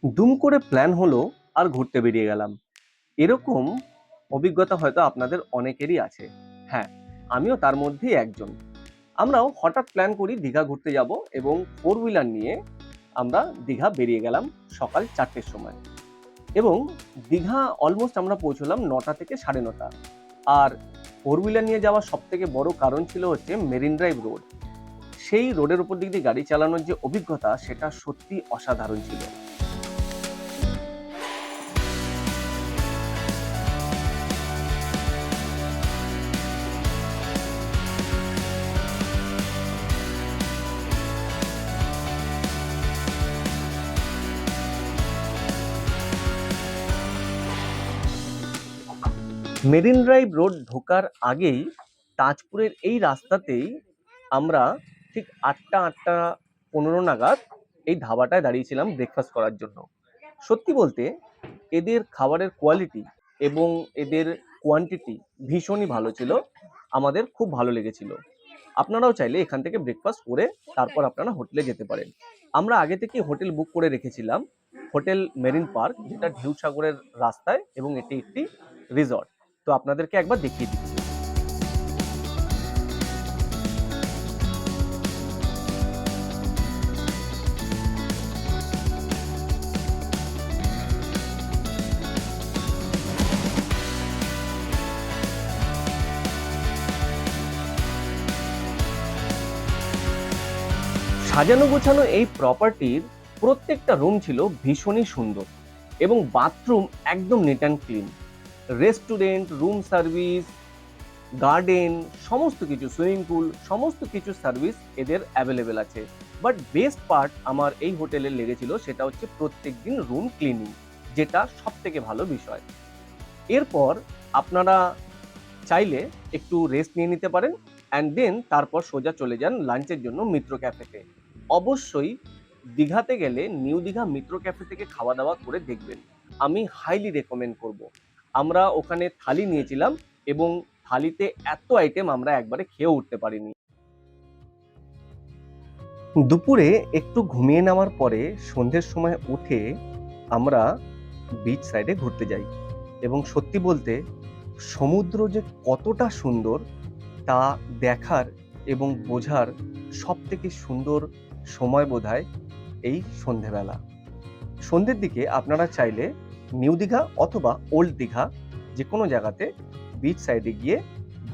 দুম করে প্ল্যান হলো আর ঘুরতে বেরিয়ে গেলাম। এরকম অভিজ্ঞতা হয়তো আপনাদের অনেকেরই আছে। হ্যাঁ, আমিও তার মধ্যেই একজন। আমরাও হঠাৎ প্ল্যান করি দীঘা ঘুরতে যাব এবং ফোর হুইলার নিয়ে আমরা দীঘা বেরিয়ে গেলাম সকাল 4টের সময়। এবং দীঘা অলমোস্ট আমরা পৌঁছলাম 9টা থেকে 9:30। আর ফোর হুইলার নিয়ে যাওয়ার সব থেকে বড় কারণ ছিল হচ্ছে মেরিন ড্রাইভ রোড। সেই রোডের উপর দিক দিয়ে গাড়ি চালানোর যে অভিজ্ঞতা সেটা সত্যি অসাধারণ ছিল। মেরিন ড্রাইভ রোড ঢোকার আগেই তাজপুরের এই রাস্তাতেই আমরা ঠিক 8টা 8:15 নাগাদ এই ধাবাটায় দাঁড়িয়েছিলাম ব্রেকফাস্ট করার জন্য। সত্যি বলতে এদের খাবারের কোয়ালিটি এবং এদের কোয়ান্টিটি ভীষণই ভালো ছিল। আমাদের খুব ভালো লেগেছিল। আপনারাও চাইলে এখান থেকে ব্রেকফাস্ট করে তারপর আপনারা হোটেলে যেতে পারেন। আমরা আগে থেকে হোটেল বুক করে রেখেছিলাম, হোটেল মেরিন পার্ক, যেটা ঢেউসাগরের রাস্তায়, এবং এটি একটি রিসর্ট। তো আপনাদেরকে একবার দেখিয়ে দিচ্ছি। সাজানো গোছানো এই প্রপার্টির প্রত্যেকটা রুম ছিল ভীষণই সুন্দর এবং বাথরুম একদম neat and clean. Restaurant, room service, garden, সমস্ত কিছু, সুইমিং পুল, সমস্ত কিছু সার্ভিস এদের অ্যাভেলেবেল আছে। বাট বেস্ট পার্ট আমার এই হোটেলের লেগেছিল সেটা হচ্ছে প্রত্যেকদিন রুম ক্লিনিং, যেটা সব থেকে ভালো বিষয়। এরপর আপনারা চাইলে একটু রেস্ট নিয়ে নিতে পারেন অ্যান্ড দেন তারপর সোজা চলে যান লাঞ্চের জন্য মিত্র ক্যাফেতে। অবশ্যই দীঘাতে গেলে নিউ দীঘা মিত্র ক্যাফে থেকে খাওয়া দাওয়া করে দেখবেন, আমি হাইলি রেকমেন্ড করব। আমরা ওখানে থালি নিয়েছিলাম এবং থালিতে এত আইটেম আমরা একবারে খেয়ে উঠতে পারিনি। দুপুরে একটু ঘুমিয়ে নেওয়ার পরে সন্ধ্যের সময় উঠে আমরা বিচ সাইডে ঘুরতে যাই এবং সত্যি বলতে সমুদ্র যে কতটা সুন্দর তা দেখার এবং বোঝার সব থেকে সুন্দর সময় বোধহয় এই সন্ধেবেলা। সন্ধ্যের দিকে আপনারা চাইলে নিউ দীঘা অথবা ওল্ড দীঘা যে কোনো জায়গাতে বিচ সাইডে গিয়ে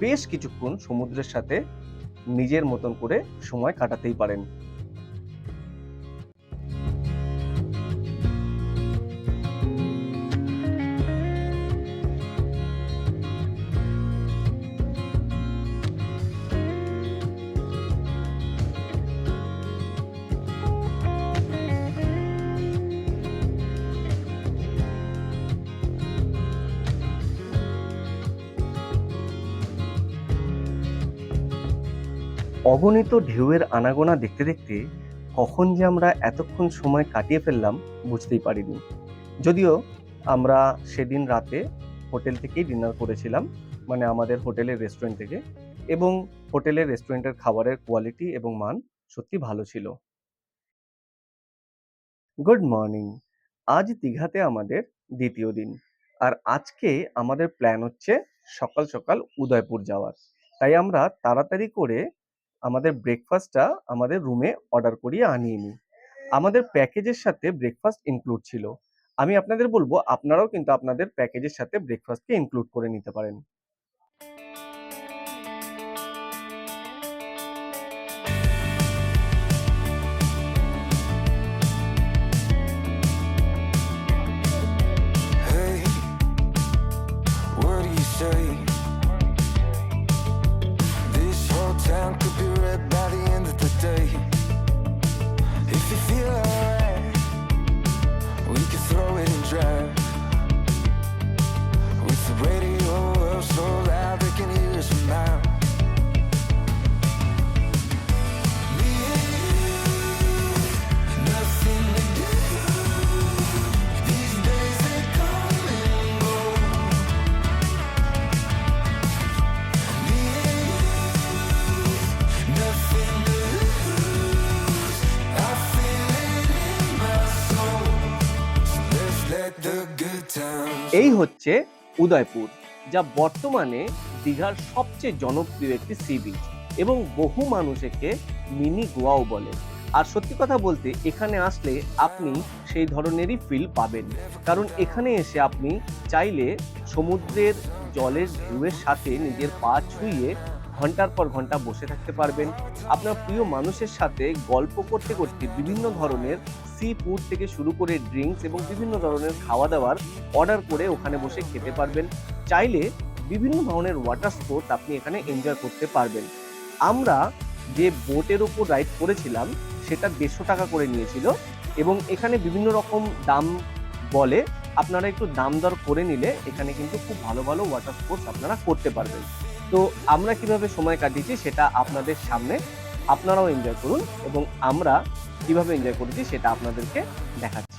বেশ কিছুক্ষণ সমুদ্রের সাথে নিজের মতন করে সময় কাটাতেই পারেন। অগণিত ঢেউয়ের আনাগোনা দেখতে দেখতে কখন যে আমরা এতক্ষণ সময় কাটিয়ে ফেললাম বুঝতেই পারিনি। যদিও আমরা সেদিন রাতে হোটেল থেকেই ডিনার করেছিলাম, মানে আমাদের হোটেলের রেস্টুরেন্ট থেকে, এবং হোটেলের রেস্টুরেন্টের খাবারের কোয়ালিটি এবং মান সত্যি ভালো ছিল। Good morning. আজ দীঘাতে আমাদের দ্বিতীয় দিন, আর আজকে আমাদের প্ল্যান হচ্ছে সকাল সকাল উদয়পুর যাওয়ার। তাই আমরা তাড়াতাড়ি করে আমাদের ব্রেকফাস্টটা আমাদের রুমে অর্ডার করিয়ে আনিয়ে নিই। আমাদের প্যাকেজের সাথে ব্রেকফাস্ট ইনক্লুড ছিল। আমি আপনাদের বলবো আপনারাও কিন্তু আপনাদের প্যাকেজের সাথে ব্রেকফাস্টকে ইনক্লুড করে নিতে পারেন। Hey, what do you say? This whole town could be red by the end of the day. If you feel alright, we could throw it and drive. With the radio এই হচ্ছে উদয়পুর, যা বর্তমানে দীঘার সবচেয়ে জনপ্রিয় একটি সি বিচ এবং বহু মানুষ একে মিনি গোয়াও বলে। আর সত্যি কথা বলতে এখানে আসলে আপনি সেই ধরনেরই ফিল পাবেন, কারণ এখানে এসে আপনি চাইলে সমুদ্রের জলের ঢেউয়ের সাথে নিজের পা ছুঁয়ে ঘন্টার পর ঘন্টা বসে থাকতে পারবেন। আপনার প্রিয় মানুষের সাথে গল্প করতে করতে বিভিন্ন ধরনের সি ফুড থেকে শুরু করে ড্রিঙ্কস এবং বিভিন্ন ধরনের খাওয়া দাওয়ার অর্ডার করে ওখানে বসে খেতে পারবেন। চাইলে বিভিন্ন ধরনের ওয়াটার স্পোর্টস আপনি এখানে এনজয় করতে পারবেন। আমরা যে বোটের উপর রাইড করেছিলাম সেটা 150 টাকা করে নিয়েছিল এবং এখানে বিভিন্ন রকম দাম বলে, আপনারা একটু দাম দর করে নিলে এখানে কিন্তু খুব ভালো ভালো ওয়াটার স্পোর্টস আপনারা করতে পারবেন। তো আমরা কিভাবে সময় কাটিয়েছি সেটা আপনাদের সামনে, আপনারাও এনজয় করুন এবং আমরা কিভাবে এনজয় করেছি সেটা আপনাদেরকে দেখাচ্ছি।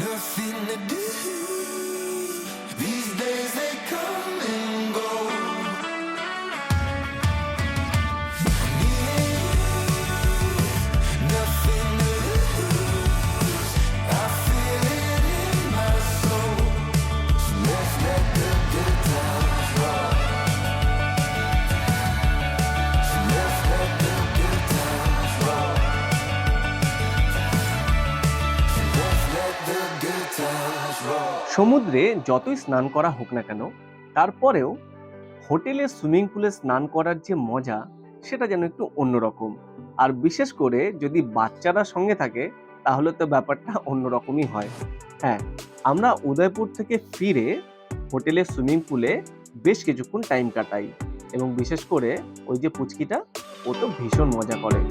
Nothing to do. These days they come and go. Nothing to lose. I feel it in my soul. So let's let the good times roll. So let's let the good times roll. So let's let the good times roll. সমুদ্রে যতই স্নান করা হোক না কেন, তারপরেও হোটেলের swimming পুলে স্নান করার যে মজা সেটা যেন একটু অন্যরকম। আর বিশেষ করে যদি বাচ্চারা সঙ্গে থাকে তাহলে তো ব্যাপারটা অন্যরকমই হয়। হ্যাঁ, আমরা উদয়পুর থেকে ফিরে হোটেলের সুইমিং পুলে বেশ কিছুক্ষণ টাইম কাটাই এবং বিশেষ করে ওই যে পুচকিটা, ও তো ভীষণ মজা করে।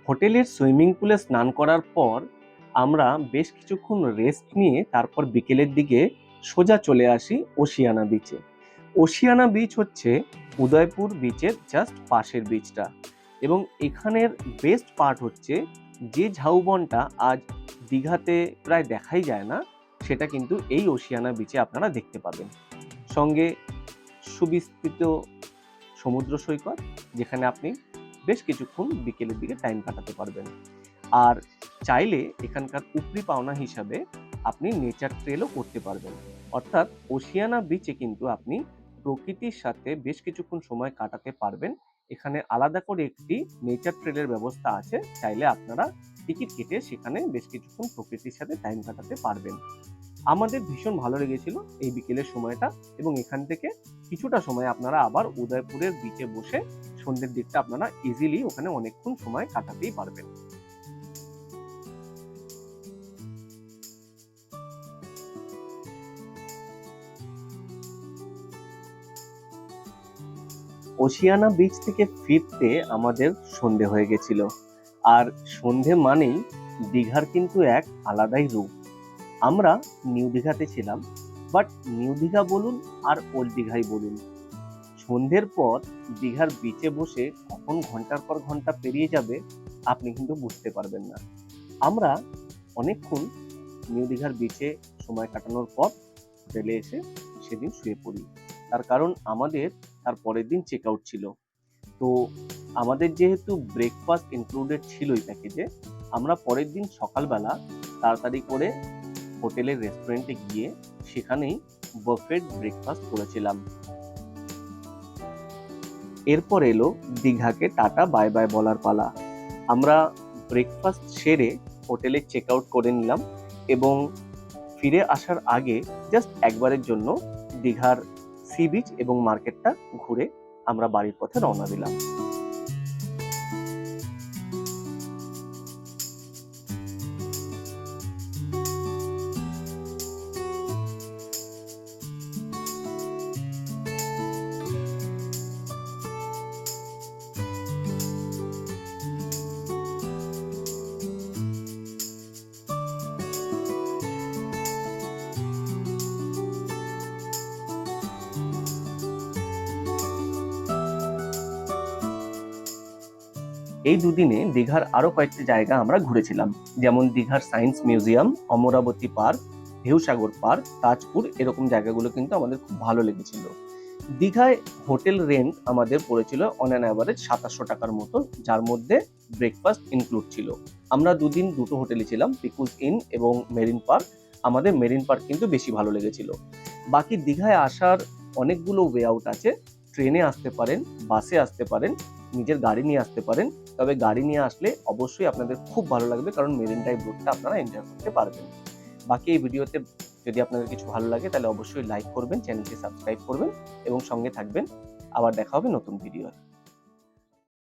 হোটেলের সুইমিং পুলে স্নান করার পর আমরা বেশ কিছুক্ষণ রেস্ট নিয়ে তারপর বিকেলের দিকে সোজা চলে আসি ওশিয়ানা বিচে। ওশিয়ানা বিচ হচ্ছে উদয়পুর বিচের জাস্ট পাশের বিচটা এবং এখানের বেস্ট পার্ট হচ্ছে যে ঝাউবনটা আজ দীঘাতে প্রায় দেখাই যায় না, সেটা কিন্তু এই ওশিয়ানা বিচে আপনারা দেখতে পাবেন। সঙ্গে সুবিস্তৃত সমুদ্র সৈকত, যেখানে আপনি বেশ কিছুক্ষণ বিকেলের দিকে টাইম কাটাতে পারবেন। আর চাইলে এখানকার উপরি পাওনা হিসাবে আপনি নেচার ট্রেলও করতে পারবেন। অর্থাৎ ওশিয়ানা বিচে কিন্তু আপনি প্রকৃতির সাথে বেশ কিছুক্ষণ সময় কাটাতে পারবেন। এখানে আলাদা করে একটি নেচার ট্রেলের ব্যবস্থা আছে, চাইলে আপনারা টিকিট কেটে সেখানে বেশ কিছুক্ষণ প্রকৃতির সাথে টাইম কাটাতে পারবেন। আমাদের ভীষণ ভালো লেগেছিল এই বিকেলের সময়টা এবং এখান থেকে কিছুটা সময় আপনারা আবার উদয়পুরের বিচে বসে সন্ধ্যের দিকটা আপনারা ইজিলি ওখানে অনেকক্ষণ সময় কাটাতেই পারবেন। ওশিয়ানা বিচ থেকে ফিরতে আমাদের সন্ধে হয়ে গেছিল, আর সন্ধে মানেই দীঘার কিন্তু এক আলাদাই রূপ। আমরা নিউ দীঘাতে ছিলাম, বাট নিউ দীঘা বলুন আর ওল্ড দীঘাই বলুন, সন্ধ্যের পর দীঘার বিচে বসে কখন ঘন্টার পর ঘন্টা পেরিয়ে যাবে আপনি কিন্তু বুঝতে পারবেন না। আমরা অনেকক্ষণ নিউ দীঘার বিচে সময় কাটানোর পর হোটেলে এসে সেদিন শুয়ে পড়ি। তার কারণ আমাদের তার পরের দিন চেক আউট ছিল। তো আমাদের যেহেতু ব্রেকফাস্ট ইনক্লুডেড ছিল এই প্যাকেজে, আমরা পরের দিন সকালবেলা তাড়াতাড়ি করে হোটেলের রেস্টুরেন্টে গিয়ে সেখানেই বাফেট ব্রেকফাস্ট করেছিলাম। এরপর এলো দীঘাকে টাটা বাই বাই বলার পালা। আমরা ব্রেকফাস্ট সেরে হোটেলে চেক আউট করে নিলাম এবং ফিরে আসার আগে জাস্ট একবারের জন্য দীঘার সি বিচ এবং মার্কেটটা ঘুরে আমরা বাড়ির পথে রওনা দিলাম। এই দুদিনে দীঘার আরো কয়েকটি জায়গা আমরা ঘুরেছিলাম, যেমন দীঘার science museum, Amaravati park, ঢেউসাগর park, Tajpur, এরকম জায়গাগুলো কিন্তু আমাদের খুব ভালো লেগেছিল। দীঘায় হোটেল রেন্ট আমাদের পড়েছিল অন অ্যান অ্যাভারেজ 2700 টাকার মতন, যার মধ্যে ব্রেকফাস্ট ইনক্লুড ছিল। আমরা দুদিন দুটো হোটেলে ছিলাম, পিকুলস ইন এবং মেরিন পার্ক। আমাদের মেরিন পার্ক কিন্তু বেশি ভালো লেগেছিল। বাকি দীঘায় আসার অনেকগুলো ওয়ে আউট আছে। ট্রেনে আসতে পারেন, বাসে আসতে পারেন, নিজের গাড়ি নিয়ে আসতে পারেন। তবে গাড়ি নিয়ে আসলে অবশ্যই আপনাদের খুব ভালো লাগবে, কারণ মেরিন ড্রাইভ রুটটা আপনারা এনজয় করতে পারবেন। বাকি এই ভিডিওতে যদি আপনাদের কিছু ভালো লাগে তাহলে অবশ্যই লাইক করবেন, চ্যানেলটি সাবস্ক্রাইব করবেন এবং সঙ্গে থাকবেন। আবার দেখা হবে নতুন ভিডিও।